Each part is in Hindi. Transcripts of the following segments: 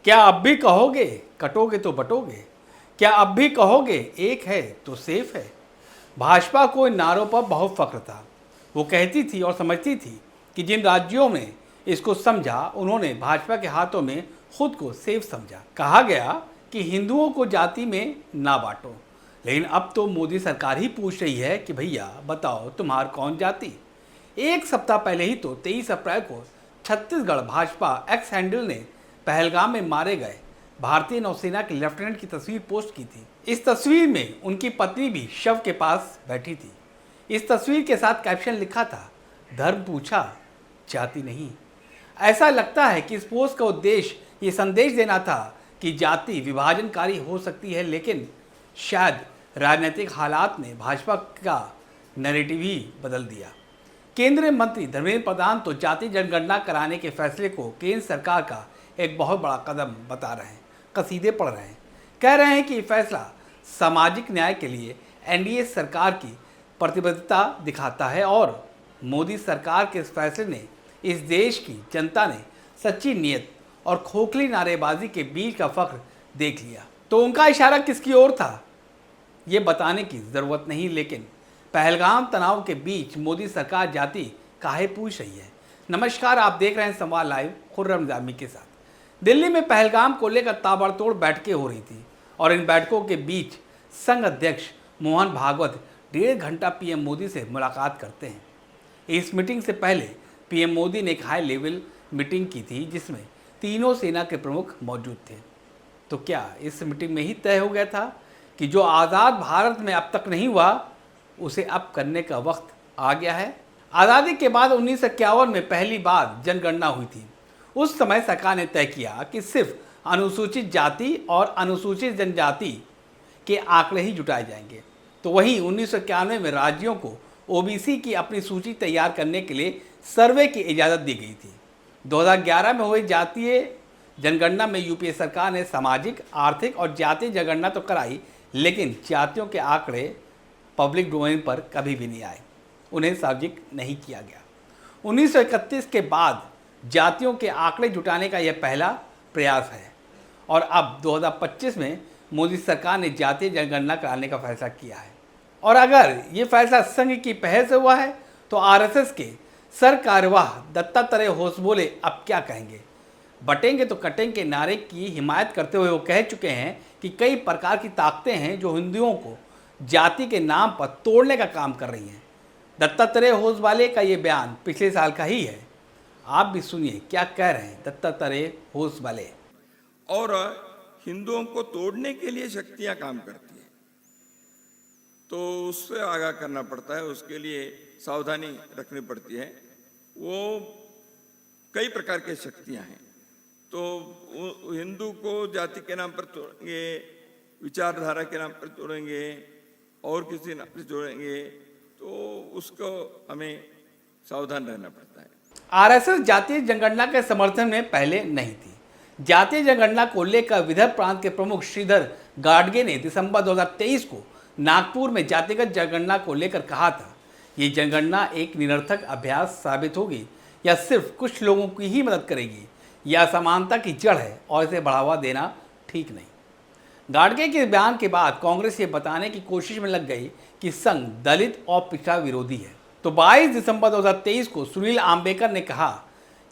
क्या अब भी कहोगे कटोगे तो बटोगे? क्या अब भी कहोगे एक है तो सेफ है? भाजपा को इन नारों पर बहुत फख्र था। वो कहती थी और समझती थी कि जिन राज्यों में इसको समझा उन्होंने भाजपा के हाथों में खुद को सेफ समझा। कहा गया कि हिंदुओं को जाति में ना बांटो, लेकिन अब तो मोदी सरकार ही पूछ रही है कि भैया बताओ तुम्हार कौन जाति। एक सप्ताह पहले ही तो 23 अप्रैल को छत्तीसगढ़ भाजपा एक्स हैंडल ने पहलगाम में मारे गए भारतीय नौसेना के लेफ्टिनेंट की तस्वीर पोस्ट की थी। इस तस्वीर में उनकी पत्नी भी शव के पास बैठी थी। इस तस्वीर के साथ कैप्शन लिखा था, धर्म पूछा जाति नहीं। ऐसा लगता है कि इस पोस्ट का उद्देश्य ये संदेश देना था कि जाति विभाजनकारी हो सकती है, लेकिन शायद राजनीतिक हालात ने भाजपा का नैरेटिव ही बदल दिया। केंद्रीय मंत्री धर्मेंद्र प्रधान तो जाति जनगणना कराने के फैसले को केंद्र सरकार का एक बहुत बड़ा कदम बता रहे हैं, कसीदे पढ़ रहे हैं। कह रहे हैं कि ये फैसला सामाजिक न्याय के लिए एनडीए सरकार की प्रतिबद्धता दिखाता है और मोदी सरकार के इस फैसले ने इस देश की जनता ने सच्ची नीयत और खोखली नारेबाजी के बीच का फख्र देख लिया। तो उनका इशारा किसकी ओर था ये बताने की ज़रूरत नहीं, लेकिन पहलगाम तनाव के बीच मोदी सरकार जाति काहे पूछ रही है। नमस्कार, आप देख रहे हैं संवाद लाइव खुर्रम निजामी के साथ। दिल्ली में पहलगाम को लेकर ताबड़तोड़ बैठकें हो रही थी और इन बैठकों के बीच संघ अध्यक्ष मोहन भागवत 1.5 घंटा पीएम मोदी से मुलाकात करते हैं। इस मीटिंग से पहले पीएम मोदी ने एक हाई लेवल मीटिंग की थी जिसमें तीनों सेना के प्रमुख मौजूद थे। तो क्या इस मीटिंग में ही तय हो गया था कि जो आज़ाद भारत में अब तक नहीं हुआ उसे अब करने का वक्त आ गया है? आज़ादी के बाद 1951 में पहली बार जनगणना हुई थी। उस समय सरकार ने तय किया कि सिर्फ अनुसूचित जाति और अनुसूचित जनजाति के आंकड़े ही जुटाए जाएंगे। तो वहीं 1991 में राज्यों को ओबीसी की अपनी सूची तैयार करने के लिए सर्वे की इजाज़त दी गई थी। 2011 में हुई जातीय जनगणना में यूपीए सरकार ने सामाजिक, आर्थिक और जातीय जनगणना तो कराई, लेकिन जातियों के आंकड़े पब्लिक डोमेन पर कभी भी नहीं आए, उन्हें सार्वजनिक नहीं किया गया। 1931 के बाद जातियों के आंकड़े जुटाने का यह पहला प्रयास है और अब 2025 में मोदी सरकार ने जातीय जनगणना कराने का फैसला किया है। और अगर ये फैसला संघ की पहल से हुआ है तो आरएसएस के सर कार्यवाह दत्तात्रेय होसबोले अब क्या कहेंगे? बटेंगे तो कटेंगे के नारे की हिमायत करते हुए वो कह चुके हैं कि कई प्रकार की ताकतें हैं जो हिंदुओं को जाति के नाम पर तोड़ने का काम कर रही हैं। दत्तात्रेय होसबोले का ये बयान पिछले साल का ही है। आप भी सुनिए क्या कह रहे हैं दत्तात्रेय होसबोले। और हिंदुओं को तोड़ने के लिए शक्तियां काम करती है, तो उससे आगाह करना पड़ता है, उसके लिए सावधानी रखनी पड़ती है। वो कई प्रकार की शक्तियां हैं, तो हिंदू को जाति के नाम पर तोड़ेंगे, विचारधारा के नाम पर तोड़ेंगे और किसी नाम पर जोड़ेंगे, तो उसको हमें सावधान रहना पड़ता है। आरएसएस जातीय जनगणना के समर्थन में पहले नहीं थी। जातीय जनगणना को लेकर विदर्भ प्रांत के प्रमुख श्रीधर गाडगे ने दिसंबर 2023 को नागपुर में जातिगत जनगणना को लेकर कहा था, ये जनगणना एक निरर्थक अभ्यास साबित होगी या सिर्फ कुछ लोगों की ही मदद करेगी या असमानता की जड़ है और इसे बढ़ावा देना ठीक नहीं। गाडगे के बयान के बाद कांग्रेस ये बताने की कोशिश में लग गई कि संघ दलित और पिछड़ा विरोधी है। तो 22 दिसंबर 2023 को सुनील आम्बेकर ने कहा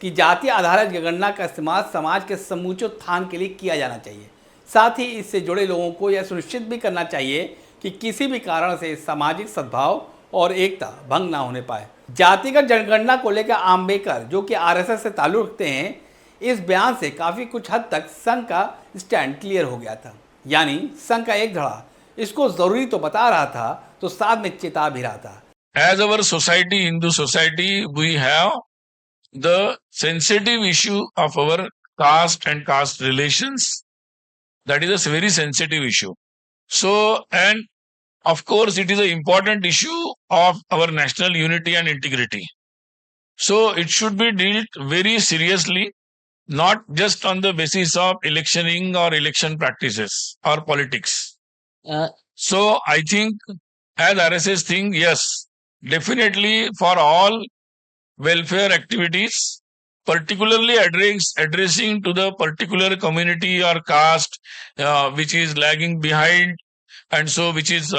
कि जाति आधारित जनगणना का इस्तेमाल समाज के समूचे उत्थान के लिए किया जाना चाहिए। साथ ही इससे जुड़े लोगों को यह सुनिश्चित भी करना चाहिए कि किसी भी कारण से सामाजिक सद्भाव और एकता भंग ना होने पाए। जातिगत जनगणना को लेकर आम्बेकर, जो कि आरएसएस से ताल्लुक रखते हैं, इस बयान से काफ़ी कुछ हद तक संघ का स्टैंड क्लियर हो गया था। यानी संघ का एक धड़ा इसको ज़रूरी तो बता रहा था, तो साथ में चेता भी रहा था। As our society, Hindu society, we have the sensitive issue of our caste and caste relations. That is a very sensitive issue. So, and of course, it is an important issue of our national unity and integrity. So, it should be dealt very seriously, not just on the basis of electioning or election practices or politics. So, I think as RSS think, yes, definitely for all welfare activities particularly addressing to the particular community or caste which is lagging behind, and so which is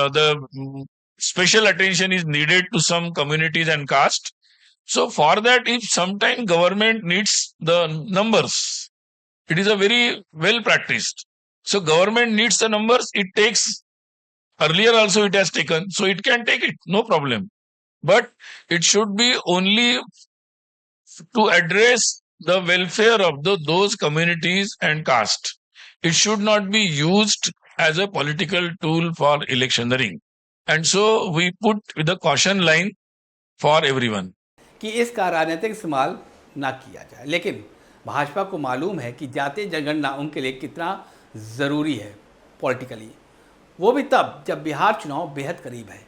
special attention is needed to some communities and caste. So for that, if sometime government needs the numbers, it is a very well practiced. So government needs the numbers, it takes, earlier also it has taken, so it can take it, no problem. But it should be only to address the welfare of those communities and caste. It should not be used as a political tool for electioneering. And so we put the caution line for everyone. कि इसका राजनीतिक इस्तेमाल ना किया जाए। लेकिन भाजपा को मालूम है कि जातीय जनगणना उनके लिए कितना ज़रूरी है पॉलिटिकली, वो भी तब जब बिहार चुनाव बेहद करीब है।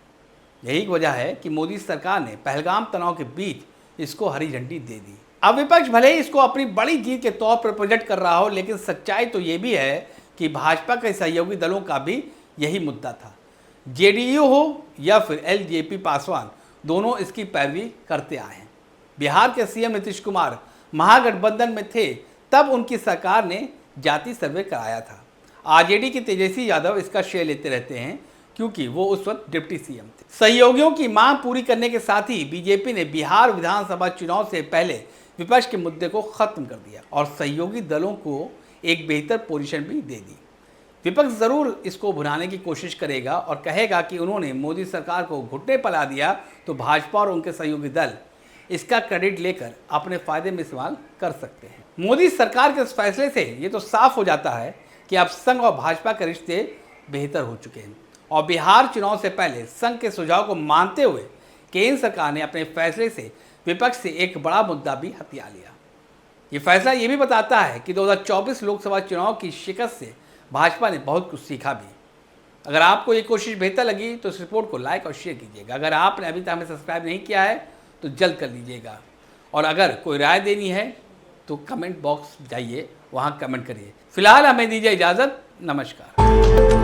यही वजह है कि मोदी सरकार ने पहलगाम तनाव के बीच इसको हरी झंडी दे दी। अब विपक्ष भले ही इसको अपनी बड़ी जीत के तौर पर प्रोजेक्ट कर रहा हो, लेकिन सच्चाई तो ये भी है कि भाजपा के सहयोगी दलों का भी यही मुद्दा था। जेडीयू हो या फिर एलजेपी पासवान, दोनों इसकी पैरवी करते आए हैं। बिहार के सीएम नीतीश कुमार महागठबंधन में थे, तब उनकी सरकार ने जाति सर्वे कराया था। आरजेडी के तेजस्वी यादव इसका श्रेय लेते रहते हैं क्योंकि वो उस वक्त डिप्टी सीएम थे। सहयोगियों की मांग पूरी करने के साथ ही बीजेपी ने बिहार विधानसभा चुनाव से पहले विपक्ष के मुद्दे को खत्म कर दिया और सहयोगी दलों को एक बेहतर पोजीशन भी दे दी। विपक्ष जरूर इसको भुनाने की कोशिश करेगा और कहेगा कि उन्होंने मोदी सरकार को घुटने पर ला दिया, तो भाजपा और उनके सहयोगी दल इसका क्रेडिट लेकर अपने फायदे में इस्तेमाल कर सकते हैं। मोदी सरकार के इस फैसले से ये तो साफ हो जाता है कि अब संघ और भाजपा के रिश्ते बेहतर हो चुके हैं और बिहार चुनाव से पहले संघ के सुझाव को मानते हुए केंद्र सरकार ने अपने फैसले से विपक्ष से एक बड़ा मुद्दा भी हथिया लिया। ये फैसला ये भी बताता है कि 2024 लोकसभा चुनाव की शिकस्त से भाजपा ने बहुत कुछ सीखा भी। अगर आपको ये कोशिश बेहतर लगी तो इस रिपोर्ट को लाइक और शेयर कीजिएगा। अगर आपने अभी तक हमें सब्सक्राइब नहीं किया है तो जल्द कर लीजिएगा और अगर कोई राय देनी है तो कमेंट बॉक्स जाइए, वहाँ कमेंट करिए। फिलहाल हमें दीजिए इजाज़त, नमस्कार।